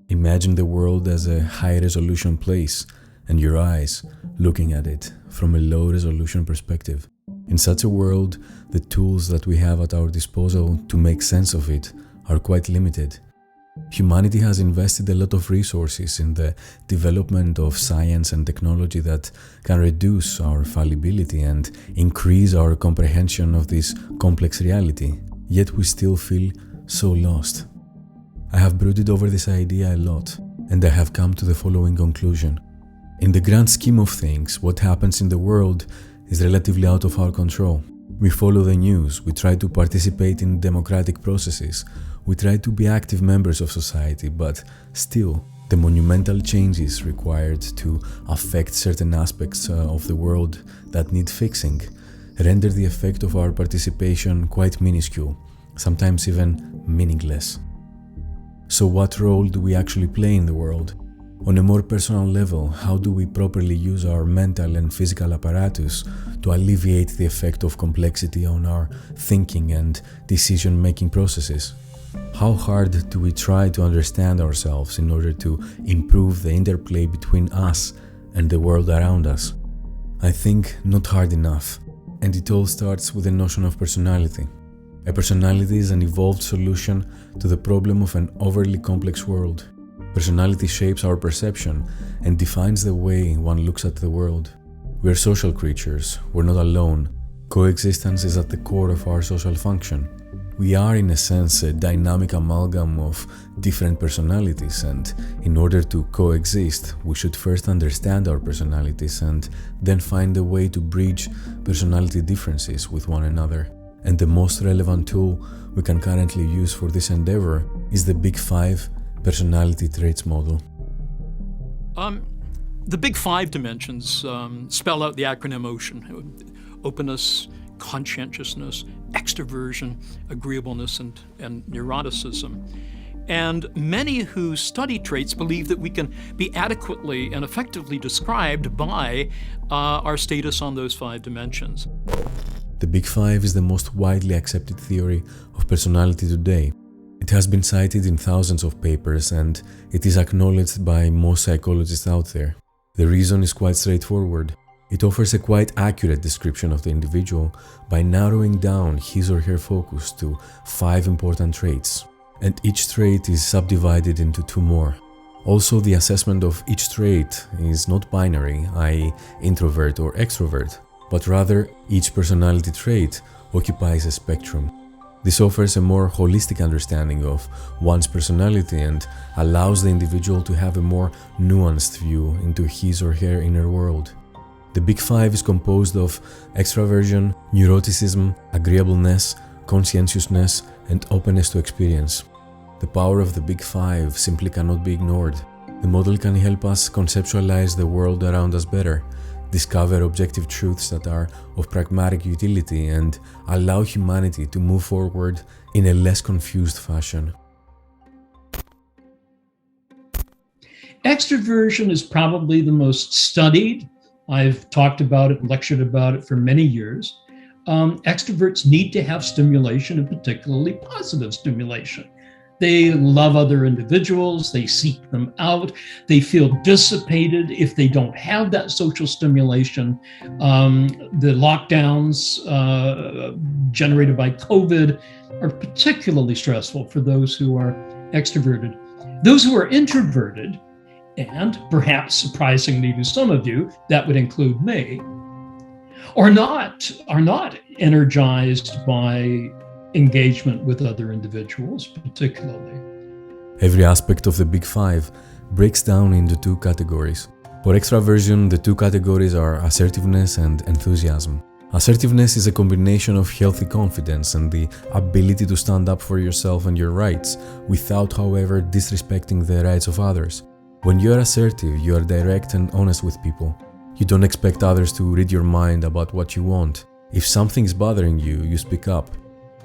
Imagine the world as a high-resolution place and your eyes looking at it from a low-resolution perspective. In such a world, the tools that we have at our disposal to make sense of it are quite limited. Humanity has invested a lot of resources in the development of science and technology that can reduce our fallibility and increase our comprehension of this complex reality, yet we still feel so lost. I have brooded over this idea a lot, and I have come to the following conclusion. In the grand scheme of things, what happens in the world is relatively out of our control. We follow the news, we try to participate in democratic processes, we try to be active members of society, but still, the monumental changes required to affect certain aspects of the world that need fixing render the effect of our participation quite minuscule, sometimes even meaningless. So what role do we actually play in the world? On a more personal level, how do we properly use our mental and physical apparatus to alleviate the effect of complexity on our thinking and decision-making processes? How hard do we try to understand ourselves in order to improve the interplay between us and the world around us? I think not hard enough, and it all starts with the notion of personality. A personality is an evolved solution to the problem of an overly complex world. Personality shapes our perception and defines the way one looks at the world. We are social creatures, we're not alone. Coexistence is at the core of our social function. We are in a sense a dynamic amalgam of different personalities, and in order to coexist, we should first understand our personalities and then find a way to bridge personality differences with one another. And the most relevant tool we can currently use for this endeavor is the Big Five personality traits model. The big five dimensions spell out the acronym OCEAN: openness, conscientiousness, extraversion, agreeableness, and neuroticism. And many who study traits believe that we can be adequately and effectively described by our status on those five dimensions. The Big Five is the most widely accepted theory of personality today. It has been cited in thousands of papers, and it is acknowledged by most psychologists out there. The reason is quite straightforward. It offers a quite accurate description of the individual by narrowing down his or her focus to 5 important traits, and each trait is subdivided into 2 more. Also, the assessment of each trait is not binary, i.e. introvert or extrovert, but rather each personality trait occupies a spectrum. This offers a more holistic understanding of one's personality and allows the individual to have a more nuanced view into his or her inner world. The Big Five is composed of extraversion, neuroticism, agreeableness, conscientiousness, and openness to experience. The power of the Big Five simply cannot be ignored. The model can help us conceptualize the world around us better, discover objective truths that are of pragmatic utility, and allow humanity to move forward in a less confused fashion. Extraversion is probably the most studied. I've talked about it and lectured about it for many years. Extroverts need to have stimulation, and particularly positive stimulation. They love other individuals, they seek them out, they feel dissipated if they don't have that social stimulation. The lockdowns generated by COVID are particularly stressful for those who are extroverted. Those who are introverted, and perhaps surprisingly to some of you, that would include me, are not energized by engagement with other individuals, particularly. Every aspect of the Big Five breaks down into 2 categories. For extraversion, the 2 categories are assertiveness and enthusiasm. Assertiveness is a combination of healthy confidence and the ability to stand up for yourself and your rights, without, however, disrespecting the rights of others. When you are assertive, you are direct and honest with people. You don't expect others to read your mind about what you want. If something is bothering you, you speak up.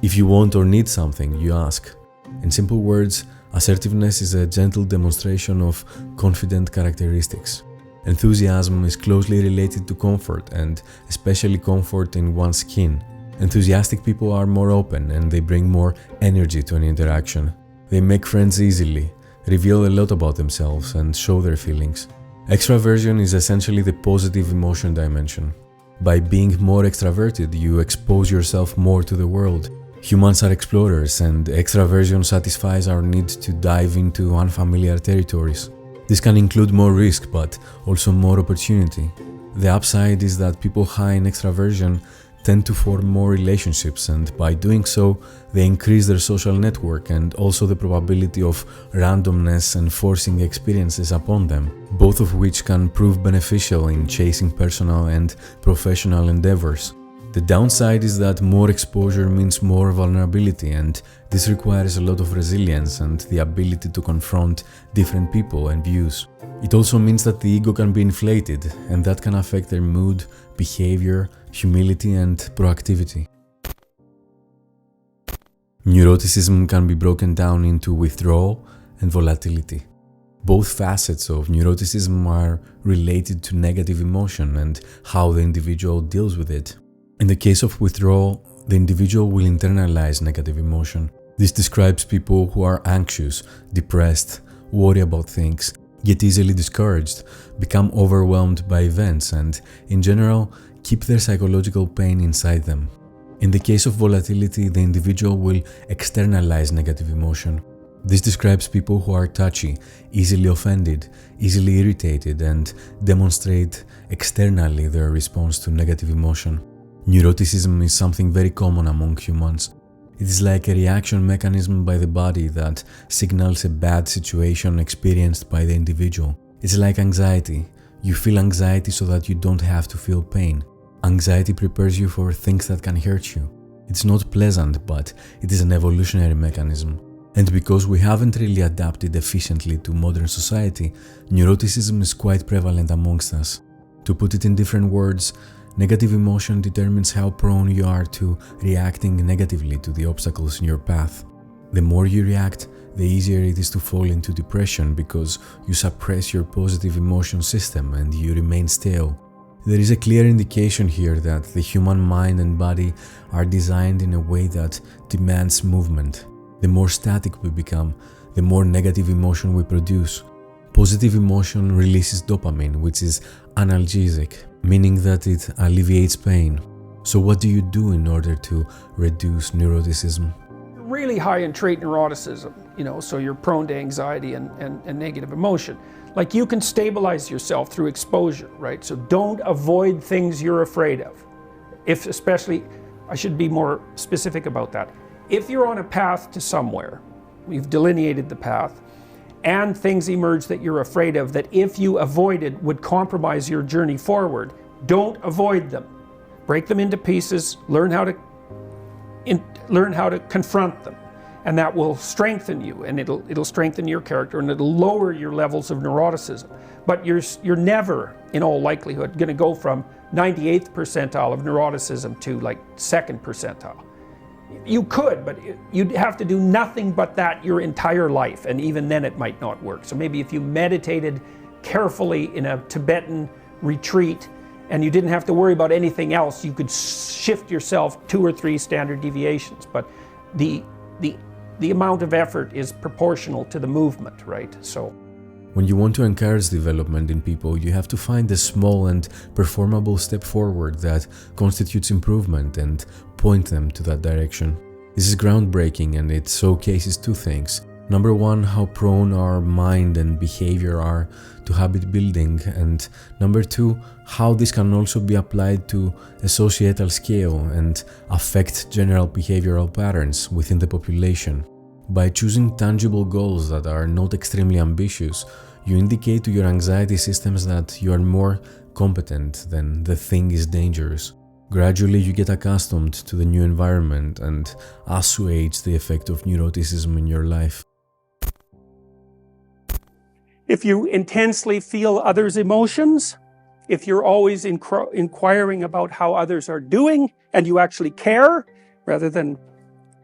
If you want or need something, you ask. In simple words, assertiveness is a gentle demonstration of confident characteristics. Enthusiasm is closely related to comfort, and especially comfort in one's skin. Enthusiastic people are more open and they bring more energy to an interaction. They make friends easily. reveal a lot about themselves and show their feelings. Extraversion is essentially the positive emotion dimension. By being more extraverted, you expose yourself more to the world. Humans are explorers, and extraversion satisfies our need to dive into unfamiliar territories. This can include more risk, but also more opportunity. The upside is that people high in extraversion tend to form more relationships, and by doing so, they increase their social network and also the probability of randomness and forcing experiences upon them, both of which can prove beneficial in chasing personal and professional endeavors. The downside is that more exposure means more vulnerability, and this requires a lot of resilience and the ability to confront different people and views. It also means that the ego can be inflated, and that can affect their mood, behavior, humility, and proactivity. Neuroticism can be broken down into withdrawal and volatility. Both facets of neuroticism are related to negative emotion and how the individual deals with it. In the case of withdrawal, the individual will internalize negative emotion. This describes people who are anxious, depressed, worry about things, get easily discouraged, become overwhelmed by events, and, in general, keep their psychological pain inside them. In the case of volatility, the individual will externalize negative emotion. This describes people who are touchy, easily offended, easily irritated, and demonstrate externally their response to negative emotion. Neuroticism is something very common among humans. It is like a reaction mechanism by the body that signals a bad situation experienced by the individual. It's like anxiety. You feel anxiety so that you don't have to feel pain. Anxiety prepares you for things that can hurt you. It's not pleasant, but it is an evolutionary mechanism. And because we haven't really adapted efficiently to modern society, neuroticism is quite prevalent amongst us. To put it in different words, negative emotion determines how prone you are to reacting negatively to the obstacles in your path. The more you react, the easier it is to fall into depression because you suppress your positive emotion system and you remain stale. There is a clear indication here that the human mind and body are designed in a way that demands movement. The more static we become, the more negative emotion we produce. Positive emotion releases dopamine, which is analgesic, meaning that it alleviates pain. So what do you do in order to reduce neuroticism? Really high in trait neuroticism, so you're prone to anxiety and negative emotion. Like you can stabilize yourself through exposure, right? So don't avoid things you're afraid of. Especially, I should be more specific about that. If you're on a path to somewhere, you've delineated the path, and things emerge that you're afraid of that if you avoided would compromise your journey forward, don't avoid them. Break them into pieces, learn how to confront them, and that will strengthen you, and it'll strengthen your character, and it'll lower your levels of neuroticism. But you're never, in all likelihood, going to go from 98th percentile of neuroticism to like 2nd percentile. You could, but you'd have to do nothing but that your entire life, and even then it might not work. So maybe if you meditated carefully in a Tibetan retreat and you didn't have to worry about anything else, you could shift yourself 2 or 3 standard deviations. But the amount of effort is proportional to the movement, right? So when you want to encourage development in people, you have to find a small and performable step forward that constitutes improvement and point them to that direction. This is groundbreaking, and it showcases 2 things. Number 1, how prone our mind and behavior are to habit building, and number 2, how this can also be applied to a societal scale and affect general behavioral patterns within the population. By choosing tangible goals that are not extremely ambitious, you indicate to your anxiety systems that you are more competent than the thing is dangerous. Gradually, you get accustomed to the new environment and assuage the effect of neuroticism in your life. if you intensely feel others' emotions, if you're always inquiring about how others are doing and you actually care rather than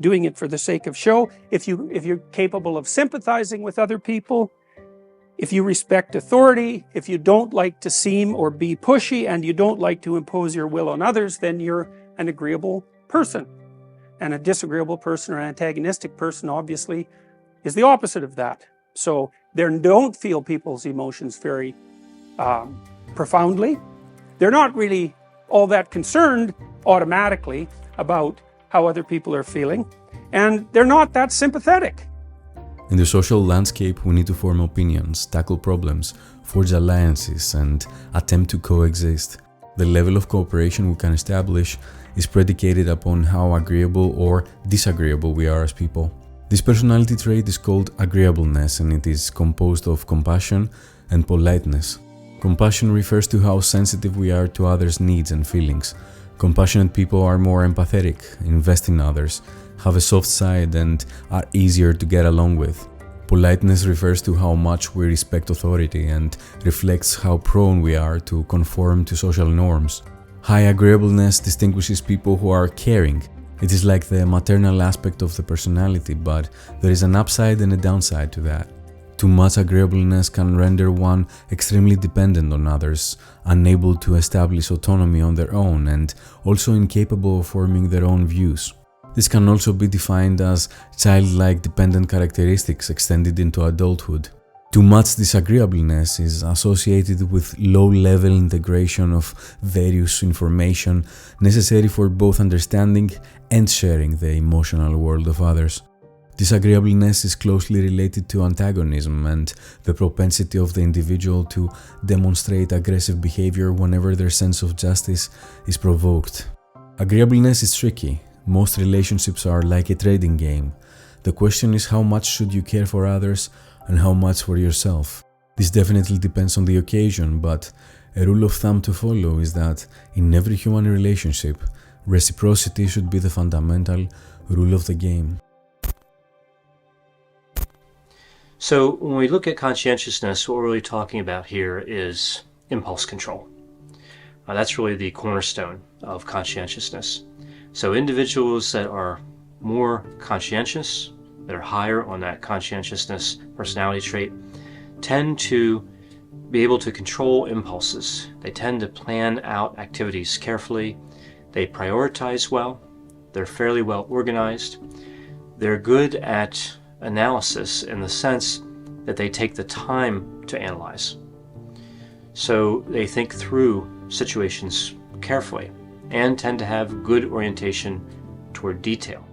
doing it for the sake of show, if you're capable of sympathizing with other people, if you respect authority, if you don't like to seem or be pushy and you don't like to impose your will on others, then you're an agreeable person. And a disagreeable person or an antagonistic person obviously is the opposite of that. So they don't feel people's emotions very profoundly. They're not really all that concerned automatically about how other people are feeling, and they're not that sympathetic. In the social landscape, we need to form opinions, tackle problems, forge alliances, and attempt to coexist. The level of cooperation we can establish is predicated upon how agreeable or disagreeable we are as people. This personality trait is called agreeableness, and it is composed of compassion and politeness. Compassion refers to how sensitive we are to others' needs and feelings. Compassionate people are more empathetic, invest in others, have a soft side, and are easier to get along with. Politeness refers to how much we respect authority and reflects how prone we are to conform to social norms. High agreeableness distinguishes people who are caring. It is like the maternal aspect of the personality, but there is an upside and a downside to that. Too much agreeableness can render one extremely dependent on others, unable to establish autonomy on their own, and also incapable of forming their own views. This can also be defined as childlike dependent characteristics extended into adulthood. Too much disagreeableness is associated with low-level integration of various information necessary for both understanding and sharing the emotional world of others. Disagreeableness is closely related to antagonism and the propensity of the individual to demonstrate aggressive behavior whenever their sense of justice is provoked. Agreeableness is tricky. Most relationships are like a trading game. The question is, how much should you care for others and how much for yourself? This definitely depends on the occasion, but a rule of thumb to follow is that in every human relationship, reciprocity should be the fundamental rule of the game. So when we look at conscientiousness, what we're really talking about here is impulse control. That's really the cornerstone of conscientiousness. So individuals that are more conscientious, that are higher on that conscientiousness personality trait, tend to be able to control impulses. They tend to plan out activities carefully. They prioritize well. They're fairly well organized. They're good at analysis in the sense that they take the time to analyze. So they think through situations carefully and tend to have good orientation toward detail.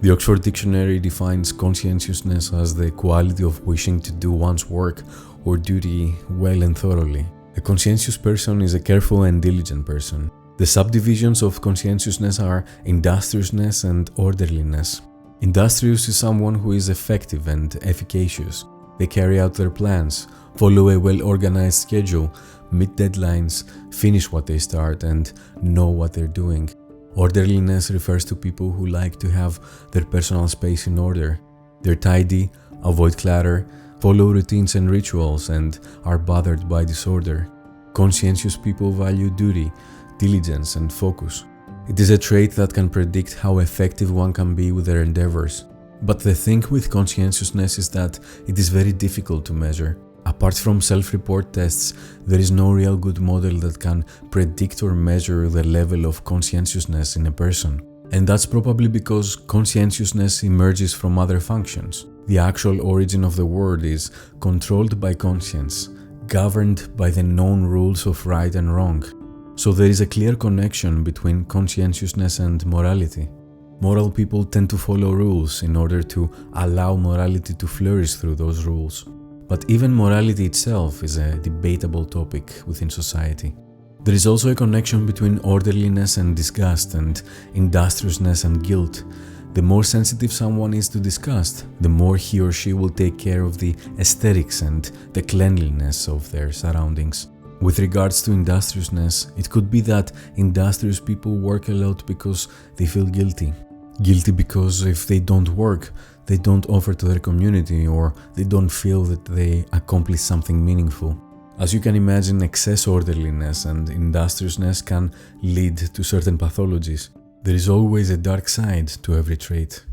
The Oxford Dictionary defines conscientiousness as the quality of wishing to do one's work or duty well and thoroughly. A conscientious person is a careful and diligent person. The subdivisions of conscientiousness are industriousness and orderliness. Industrious is someone who is effective and efficacious. They carry out their plans, follow a well-organized schedule, meet deadlines, finish what they start, and know what they're doing. Orderliness refers to people who like to have their personal space in order. They're tidy, avoid clutter, follow routines and rituals, and are bothered by disorder. Conscientious people value duty, diligence, and focus. It is a trait that can predict how effective one can be with their endeavors. But the thing with conscientiousness is that it is very difficult to measure. Apart from self-report tests, there is no real good model that can predict or measure the level of conscientiousness in a person. And that's probably because conscientiousness emerges from other functions. The actual origin of the word is controlled by conscience, governed by the known rules of right and wrong. So there is a clear connection between conscientiousness and morality. Moral people tend to follow rules in order to allow morality to flourish through those rules. But even morality itself is a debatable topic within society. There is also a connection between orderliness and disgust, and industriousness and guilt. The more sensitive someone is to disgust, the more he or she will take care of the aesthetics and the cleanliness of their surroundings. With regards to industriousness, it could be that industrious people work a lot because they feel guilty. Guilty because if they don't work, they don't offer to their community, or they don't feel that they accomplish something meaningful. As you can imagine, excess orderliness and industriousness can lead to certain pathologies. There is always a dark side to every trait.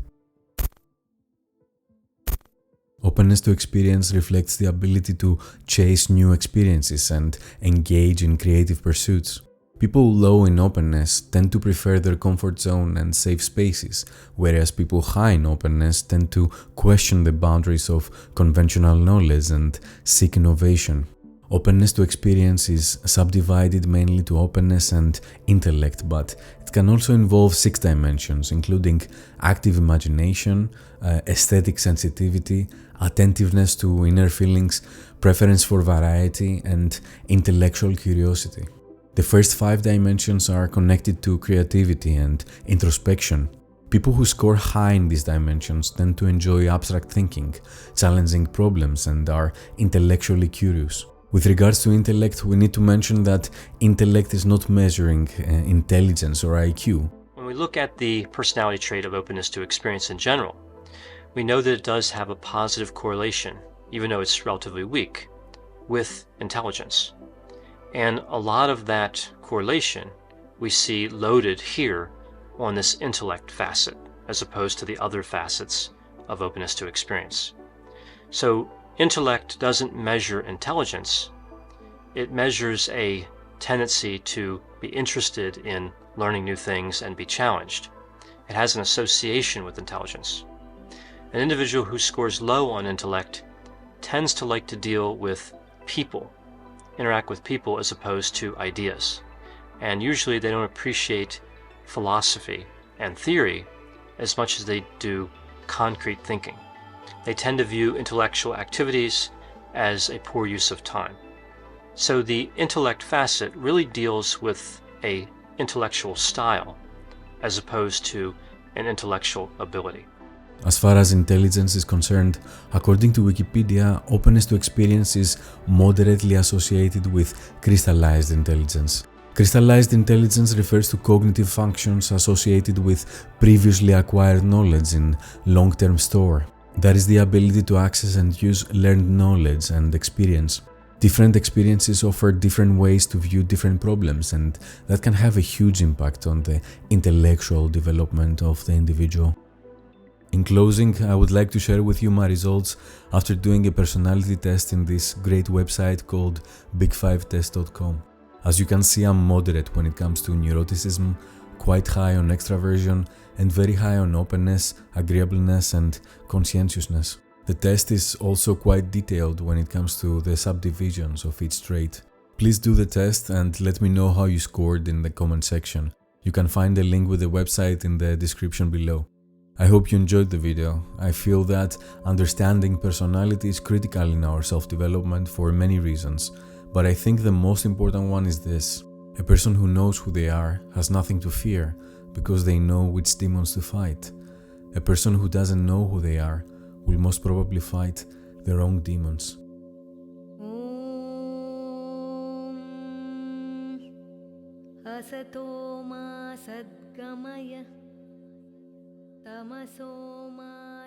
Openness to experience reflects the ability to chase new experiences and engage in creative pursuits. People low in openness tend to prefer their comfort zone and safe spaces, whereas people high in openness tend to question the boundaries of conventional knowledge and seek innovation. Openness to experience is subdivided mainly to openness and intellect, but it can also involve 6 dimensions, including active imagination, aesthetic sensitivity, attentiveness to inner feelings, preference for variety, and intellectual curiosity. The first 5 dimensions are connected to creativity and introspection. People who score high in these dimensions tend to enjoy abstract thinking, challenging problems, and are intellectually curious. With regards to intellect, we need to mention that intellect is not measuring intelligence or IQ. When we look at the personality trait of openness to experience in general, we know that it does have a positive correlation, even though it's relatively weak, with intelligence. And a lot of that correlation we see loaded here on this intellect facet, as opposed to the other facets of openness to experience. So intellect doesn't measure intelligence. It measures a tendency to be interested in learning new things and be challenged. It has an association with intelligence. An individual who scores low on intellect tends to like to deal with people, interact with people as opposed to ideas. And usually they don't appreciate philosophy and theory as much as they do concrete thinking. They tend to view intellectual activities as a poor use of time. So the intellect facet really deals with an intellectual style as opposed to an intellectual ability. As far as intelligence is concerned, according to Wikipedia, openness to experience is moderately associated with crystallized intelligence. Crystallized intelligence refers to cognitive functions associated with previously acquired knowledge in long-term store. That is the ability to access and use learned knowledge and experience. Different experiences offer different ways to view different problems, and that can have a huge impact on the intellectual development of the individual. In closing, I would like to share with you my results after doing a personality test in this great website called big5test.com. As you can see, I'm moderate when it comes to neuroticism, quite high on extraversion, and very high on openness, agreeableness, and conscientiousness. The test is also quite detailed when it comes to the subdivisions of each trait. Please do the test and let me know how you scored in the comment section. You can find the link with the website in the description below. I hope you enjoyed the video. I feel that understanding personality is critical in our self-development for many reasons, but I think the most important one is this. A person who knows who they are has nothing to fear because they know which demons to fight. A person who doesn't know who they are will most probably fight their own demons. Asato ma sadgamaya tamaso ma